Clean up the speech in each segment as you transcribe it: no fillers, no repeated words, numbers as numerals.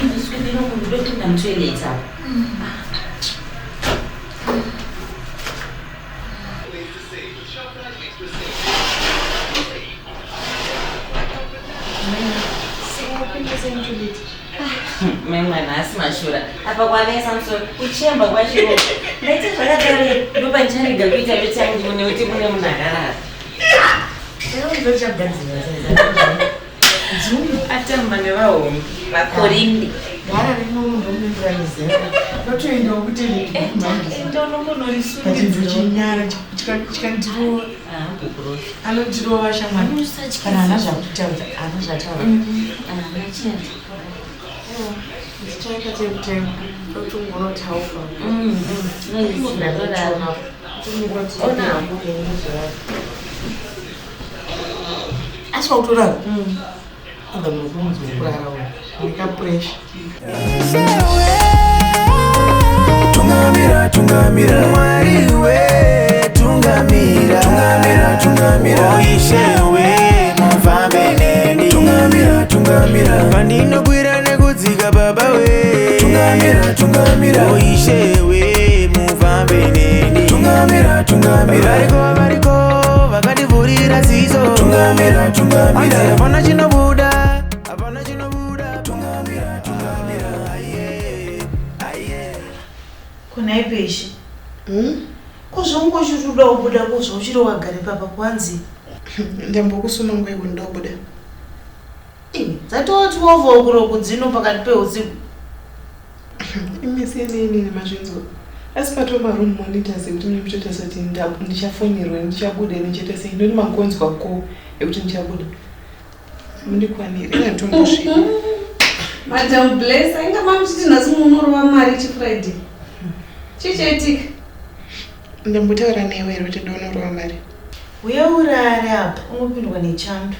Ini sudah mundur tu nam toilet ah. Memang nasi masyura. Apa kualnya Samson? Ucian bawa siapa? Nanti saya dari lupa cari gapi cari cari punya uci punya menara. Saya udah jam ganti saya. Zoom aja mana bau? Laporin. Gara rino ndo mbrani zero. Ndotoenda kuti ndonomo norisungidzira. Chinyara chikandirowa. Anondirowa shamwari. Kana hana zvakutaura, hana zvataura. Nachinzi. Ndichaita chekutenga. Ndotongonotauka. Ndodaro. Ona ambuke ndizvo. Asautora. Anda mufunzo kurarawo. Nika pressure. Tungamira mwariwe tungamira oishewe muvambe neni tungamira pandinogwira nekudzika baba we tungamira oishewe muvambe neni variko vakandivhurira ziso tungamira hapana chinobuda kunai peshe kozvongochiruda kubuda kozvauchiri wagare papa kwanzi ndambokusuma ngwego ndobuda dzatoti wovhaukuro kudzino pakati peusiku imeseneni mazvinzo asi patomaroom monitors ekuti ndinotoita soti ndichafonirwa ndichabuda ndichaita sei ndoni magonzwa ko ekuti ndichabuda mundikwanire ina ntombosvika Madam Bless ainga mamuchiti nhasi munorova mari chifriday chichaitika ndambotaura newe kuti ndonorova mari uye urare apa unopindwa nechando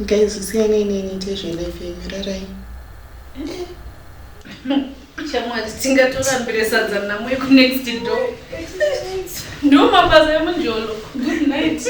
ngaizosiyana ineni tezvelife yenyu rarai shamwari tingatorambire sadza namwe kunext door ndo mabasa emunjolo good night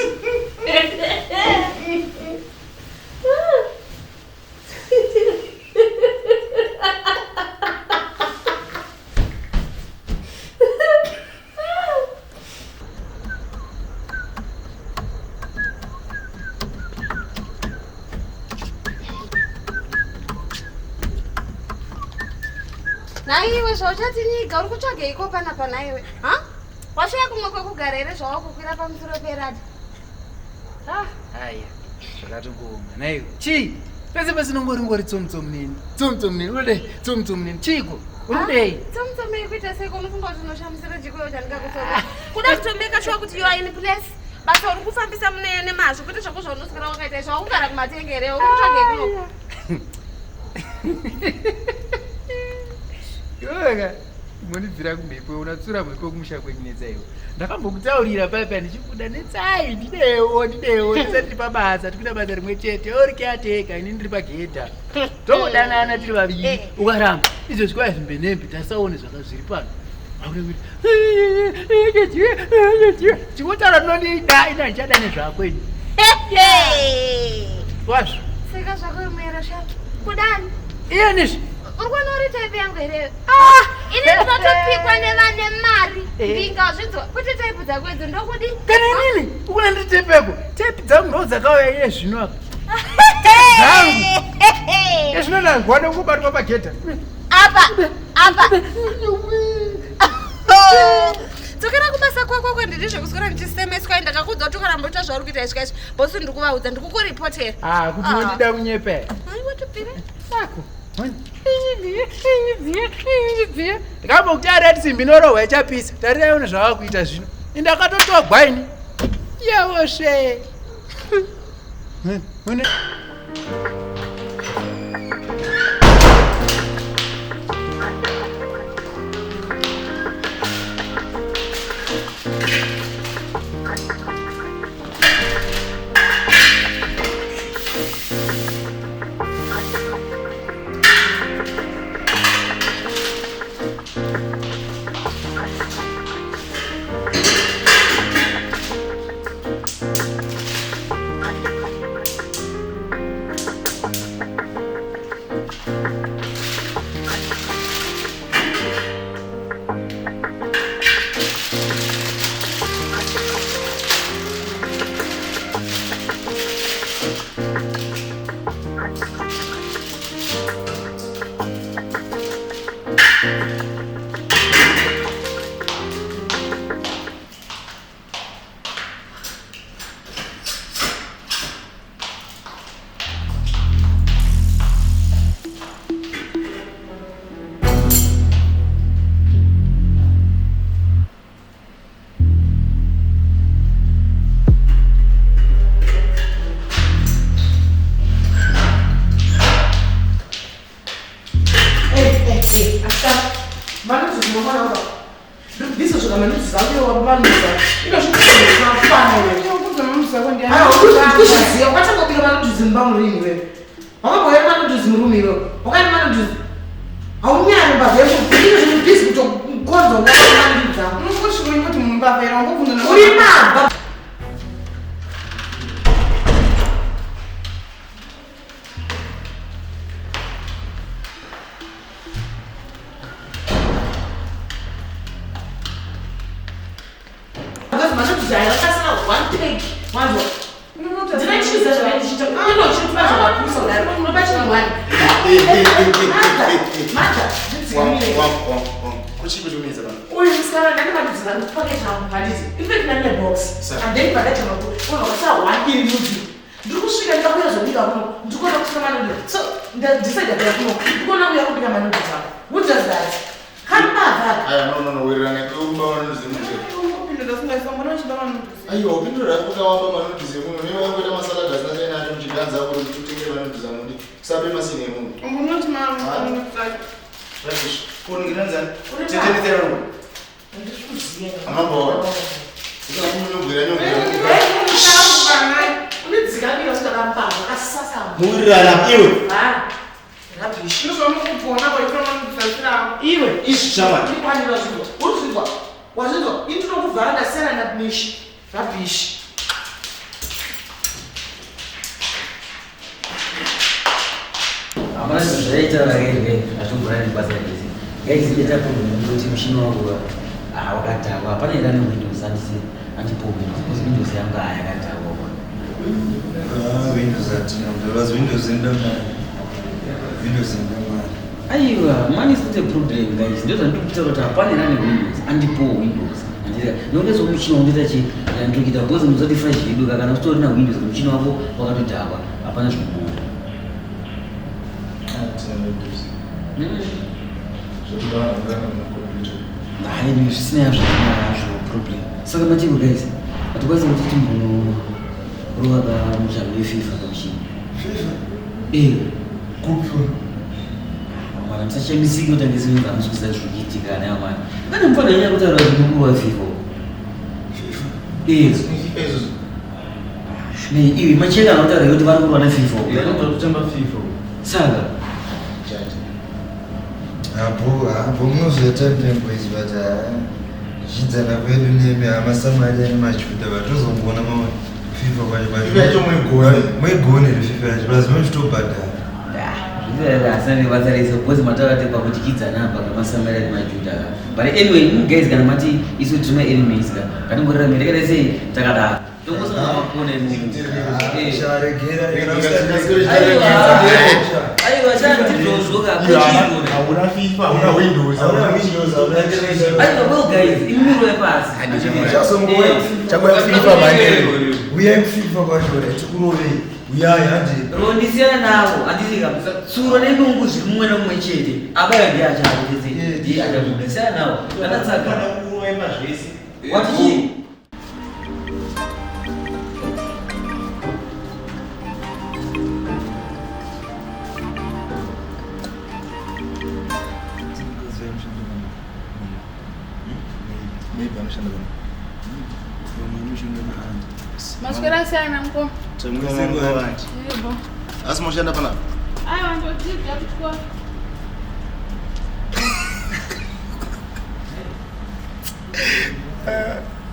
Naiwe zvauchatiniga uri kutsvageiko panapa naiwe ha wasvika kumwe kwekugara here zvavakukwira pamusoro perada haya zvakatongooma naiwe chii pese pasinongori tsomtsomnini unode tsomtsomnini chiko urudei tsomtsomei kuita seiko unofunga kuti unoshamusira jikoyo chandingakutsoma kuda kutombeka shuwa kuti you are in place basa uri kufambisa nemazvo kwete zvako zvaunoswera wakaita izvo wakugara kumatengere uri kutsvageiko yoga munibvira kumhepo unatsura mheko kumusha kwenyu netsaiwo ndakambokutaurira paipa ndichibuda netsai ndidewo tisati pabasa tikuda basa rimwe chete ori kyateka ini ndiri pagedha tomodanana tiri vaviri ukaramba izvozvikwa zvimbenembe tasaone zvakazviri pano chikutaura tinondida ina ndichada nezvakweni wazvo seka zvakoimera sha kudani iyo nezvi uri kuona type yangu here ini ndinotopikwa nevane mari ndingazvidzwa kuti type dzako idzi ndokudi kana inini ukuna ndiri type yako type dzangu ndo dzakauya iye zvino apa dzangu ezvinonanzwa nekubatwa pagedha apa dzokera kubasa kwako kwendiri zvekuswera ndichisemeswa ndakakudza kuti ukaramba uita zvauri kuita izvika izvi bosi ndikuvaudza ndikukuripotera kuti unondida kunyepa aiwatopire ako ndakambokutaura kuti simbi norohwa ichapisa tariraiona zvavakuita zvino indakatotogwa ini yevosve Zawio wabanisa. Ino shikufana wewe. Ukuzomusa kwendiya. Kushisiya kwathi ngobika manoduzi mbamurimi wewe. Wakaboya manoduzi murumi wewe. Wakani manoduzi. Awunyani mbaveko. Ino zvimubhizi kuti mkonzo ngamanidza. Unokushukuyi kuti mumbavera ngokufunda. Uri mabva. What does that? Come back. No, we're running ayo upindura kutawamba manotizi muno nevakweta masala gasina nacho muchiganza kuti tutenge manotiza mundi sabe masine munhu Ungunoti mama. rakish kuningiranzani tetenetera rumo Ndikuziya. amabona ukamunobwira nyongera Unodzikamira usakapamba akasasa. murirana iwe Rubbish. Unozomukupona kwaifana muzazira. Iwe. ishama Ndikwanira zvino. Urikuzwa. Wazvinzwa. Indinokuvhara ndasiyana nabishi. Rubbish. Amara zvaita rake zvatombora nebasa rese yaizibeta kuti mushini wangu wakadhakwa pane ndane windows andipomi because windows yangu yakadhakwa Windows atinondovazi Windows endamari Windows endamari aiwa money is not a problem guys ndo zvandikutaura kuti hapane ndane windows andipowo windows nongezo muchini wandoita chi ndokita because muzoti fresh iduka kana usitori na windows muchini wako wakatodhakwa hapana zvikuwa hayi zvisina yazvo problem saka matiko guys hatikwanisa kuti timbonorova pamutambo wefifa pamuchini mwana musachamisiki kutangezivenza musikusa zvirikuitika nayo mwana kana mufana nyaya kutaura kuti mukuru wafifa iwe macheka anotaura kuti vari kurwa nafifa saka hapo munozoita temboizi but zvidzana kwedu nemi hamasamari ane machuda vatozongoona fifa kwacho mwegone refifa yacho lazima chitobhadhara asinanevatsarisa because matakatepa kutykidzana apa kamasamari ane machuda but anyway guys kana mati isu tine elements katingorera mherekere sei takadaro tongosanamakona aiwa chandizvozvoka hauna fifa hauna windows aiwa well guys imiro yepasi chakwaya fifa manene uyai kufifa kwachore tikurovei uyai handi rondisiyana navo handiti kabisa tsuro nenungu zviri mumwe nomumwe chete abaya ndiye achaatezei achabudisiyana navo kanatsaka watichii Maswera sana mko. Yebo. asi moshanda pana Aya ndodzidza kuchikora.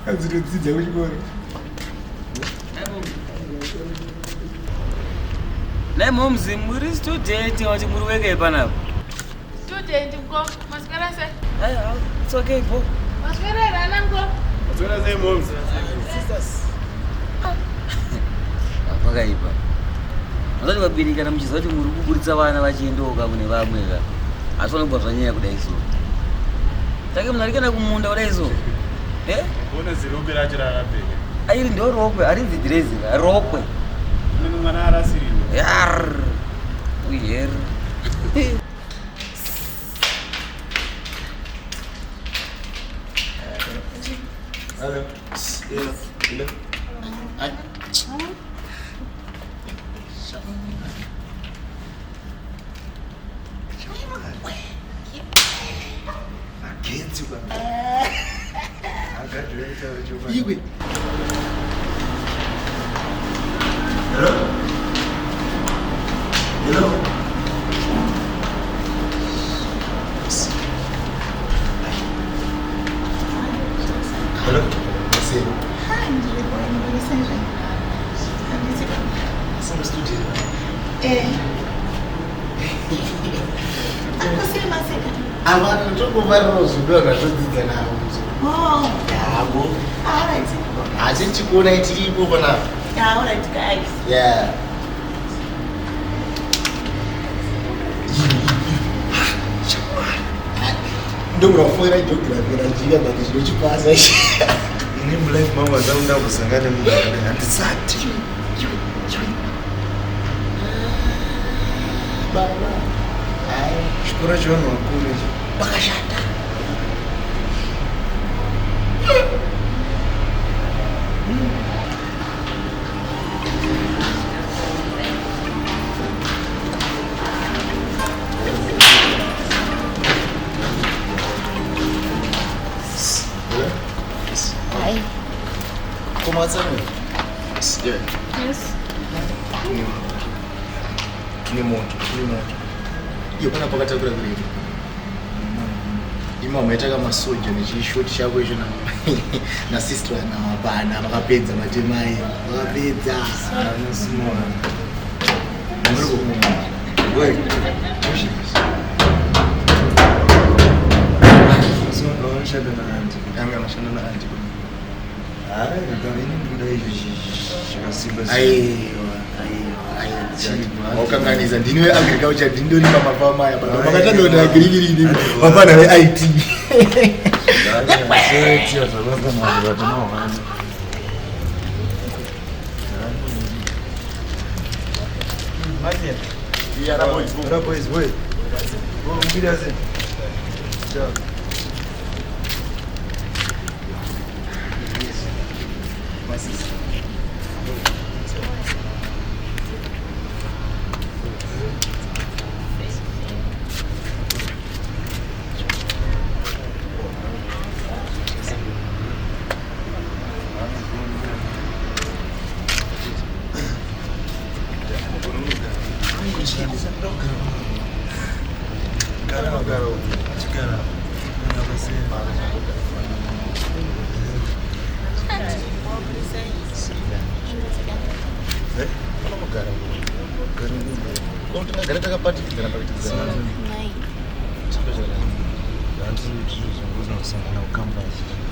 azitodzidza kuchikoro nai momzi muri student wati muri weke panapa Student mko. Maswera sana. it's okay bro Maswera rana mko. pakaipa mazati vabereki kana muchiziva kuti muri kuburitsa vana vachiendoka kune vamwe ka asi vanobva zvanyanya kudai so take munhu ari kana kumunda kudai so airi ndo rokwe harinzi dhirezi ka rokwe yar uyer Iwe. Hello? Hello? Hello? Sim. São estúdio. Agora não estou com vários dona, estou dizendo a gente cura a gente por lá. Alright, guys. Yeah. Ndio mnafanya hiyo kila njia na kitu chipasa. Ni mlife mama zangu ndio kusangana mimi na antisati. Baba. Ai, Shukura John wakule. bakashata. Hi. Como assim? Yeah. Yes. Ni moto. Iyo pana pakati kula kule. Ima umeita kama soja ni chishoti chako hicho na sister na mabana makapedza matemai. Makapedza. Anasimama. Ngoro. Wewe. Sio ndo shada na anti. Anga mashana na anti. Kama ni ndio hiyo shikasiba. Aiwa. Wakanganiza ndiniwe agriculture ndindo ni mama fama ya baba. Makatano na agirigiri ni baba na IT. Sio sababu na watu nao wana. Yeah, that boy. What up, boys? Wait. What does it? Ciao. My sister.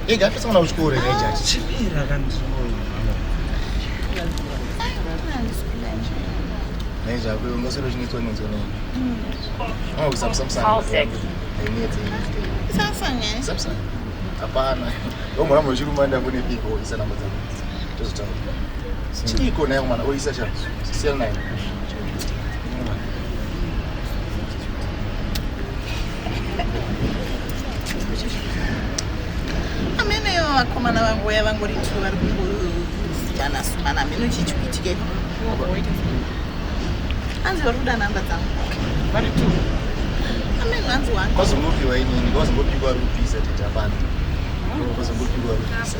Ega pesa unauchukua ile jaji. Chibira kanizungua. Neja kwa ngasero chinitwa mwanzo nini. Oh, Samsung. Samsung. Hapana. Wewe mwana mshuru manda kwenye piko isa namba zangu. Tuzo changu. Chiko na mwana wewe isa cha. CL9. Amene yo akomana vangu yavangoritu vari kungosiyana sumana mino chichikuitike hanzi vari kuda namba dzangu vari tu amene hanzi wangu Kwazongopiwa inini, kwazongopiwa rupisa tete hapana. Kwazongopiwa rupisa.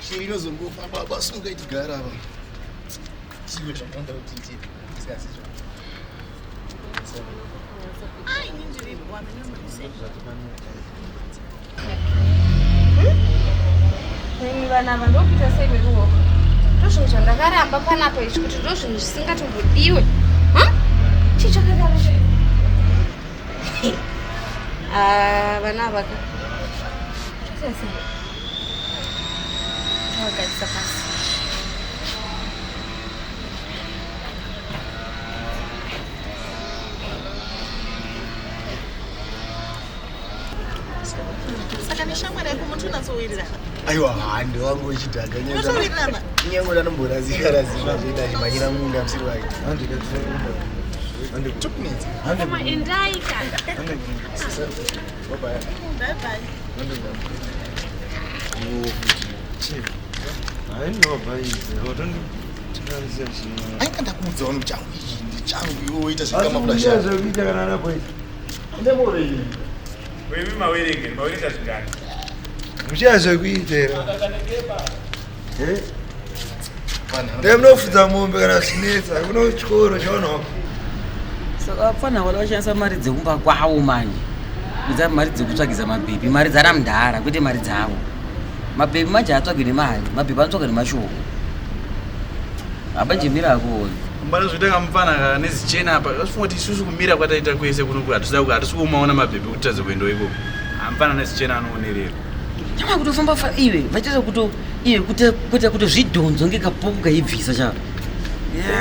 Shiri inozongofa baba sungaiti gara apa. chiwe zvamunoda kuti tiite tisingasicho. Ai, ndiripo aminombise. Imi vana ava ndopita sei meruoko? Ndozvinhu zvandakaramba panapa ichi kuti ndozvinhu zvisingatombodiwe. Chii chakadaro che? Vana ava ka. Sese. Wagadzisa pasi. Saka neshamwari yako muti unatsowirirana. Aiwa hande wangu wechidhaka Unotowirirana? nyange ndanomborazika zveida chimanyira munda musiri wake. Tokunetsa. Koma endai kana. Bye-bye. Bye bye. Ainga ndakuudzawo muchangu ichi ndichangu iwe woita zvikamaflasha. muchazvekuitera ndemunofudza mombe kana zvinetsa kuno chikoro chaonako saka fana wala vashandisa mari dzekumba kwawo manje kudza mari dzekutsvagisa mabhebhi mari dzana mundara kwete mari dzavo mabhebhi manje atsvage nemari mabhebhi anotsvaga nemashoko abanjemira akuona mbana zvitanga mufana nezichena apa asifuna kuti isusu kumira kwataita kwese kunoku hatisi kumaona mabhebhi kuti tadze kuenda ikoko amfana nezichena anoonerera nyama kutofamba iwe vachaita kuti iwe kuita kuti zvidhonzo ngekapopu kaibvisa cha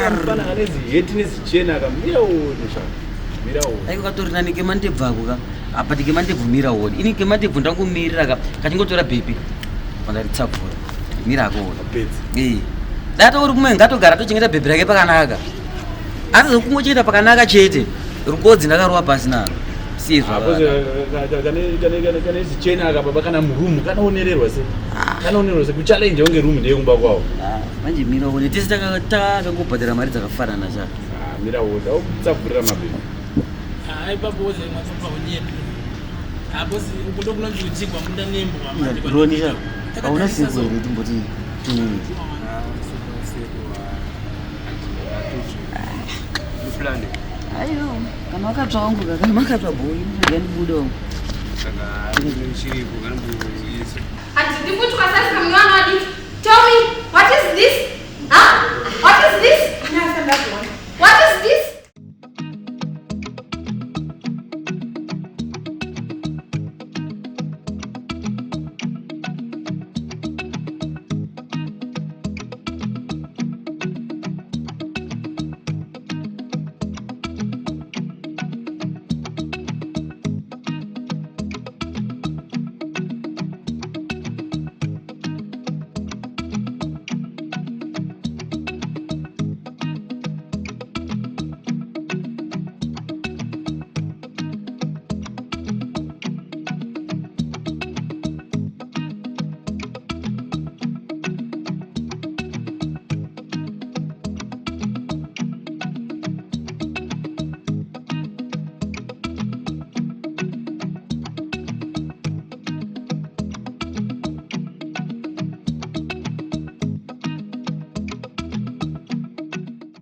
amfana aneziheti nezichena akamira one sha mira one aiko katori nani kemandebvu ako ka apati kemandebvu mira one ini kemandebvu ndangomirira ka kachingotora bhebhi vandaritsapfura mira ako one apedzi data uri kumwe ngatogara tochengeta bhebhi rake pakanaka asi kungochengeta pakanaka chete rukodzi ndakarowa pasi naro kane zichena akababa kana murumu kanaonererwa se kanaonererwa se kuchallenge onge rumu ndeyekumba kwawo manje mira one tese takangobhadhara mari dzakafanana cha mira one aukutsapfurira mabhebhi aipapoze mwapapa unyepi aposi ukundokunonjudzigwa muda nembo droni cha auna simbo ere timboti aiyo kana wakatsva wangu kana makatsva bhoi muganibuda wangu Handidi kuti kwasasika mwana wadiki. Tell me, what is this? Huh? What is this?